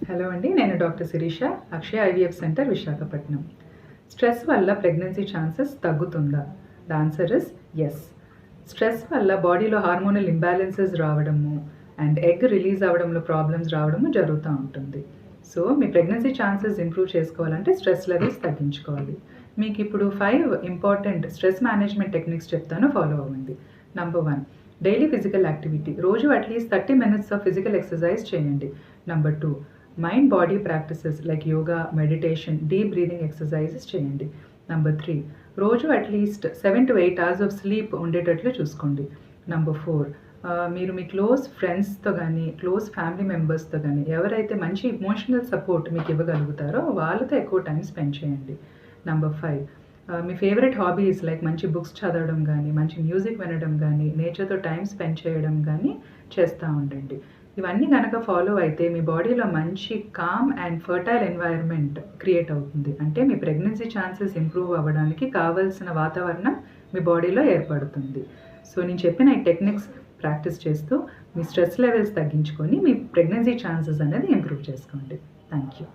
Hello అండి, నేను doctor Sirisha, Akshaya IVF centre, Visakhapatnam. Stress వల్ల ప్రెగ్నెన్సీ ఛాన్సెస్ తగ్గుతుందా? The answer is yes. Stress వల్ల బాడీలో హార్మోనల్ ఇంబ్యాలెన్సెస్ రావడము అండ్ ఎగ్ రిలీజ్ అవ్వడంలో ప్రాబ్లమ్స్ రావడము జరుగుతూ ఉంటుంది. సో మీ ప్రెగ్నెన్సీ ఛాన్సెస్ ఇంప్రూవ్ చేసుకోవాలంటే స్ట్రెస్ లెవెల్స్ తగ్గించుకోవాలి. మీకు ఇప్పుడు 5 ఇంపార్టెంట్ స్ట్రెస్ మేనేజ్మెంట్ టెక్నిక్స్ చెప్తాను, ఫాలో అవ్వండి. Number 1, daily physical activity. రోజు at least 30 minutes of physical exercise చేయండి. Number 2, mind body practices like yoga, meditation, deep breathing exercises చేయండి. నంబర్ 3, రోజు at least 7 to 8 hours of sleep ఉండేటట్లు చూసుకోండి. నంబర్ 4, మీరు మీ క్లోజ్ ఫ్రెండ్స్తో కానీ క్లోజ్ ఫ్యామిలీ మెంబర్స్తో కానీ ఎవరైతే మంచి ఇమోషనల్ సపోర్ట్ మీకు ఇవ్వగలుగుతారో వాళ్ళతో ఎక్కువ టైం స్పెండ్ చేయండి. నంబర్ 5, మీ ఫేవరెట్ హాబీస్ లైక్ మంచి బుక్స్ చదవడం కానీ, మంచి మ్యూజిక్ వినడం కానీ, నేచర్తో టైం స్పెండ్ చేయడం కానీ చేస్తూ ఉండండి. ఇవన్నీ కనుక ఫాలో అయితే మీ బాడీలో మంచి calm and fertile environment create అవుతుంది. అంటే మీ ప్రెగ్నెన్సీ ఛాన్సెస్ ఇంప్రూవ్ అవ్వడానికి కావాల్సిన వాతావరణం మీ బాడీలో ఏర్పడుతుంది. సో నేను చెప్పిన ఈ టెక్నిక్స్ ప్రాక్టీస్ చేస్తూ మీ స్ట్రెస్ లెవెల్స్ తగ్గించుకొని మీ ప్రెగ్నెన్సీ ఛాన్సెస్ అనేది ఇంప్రూవ్ చేసుకోండి. Thank you.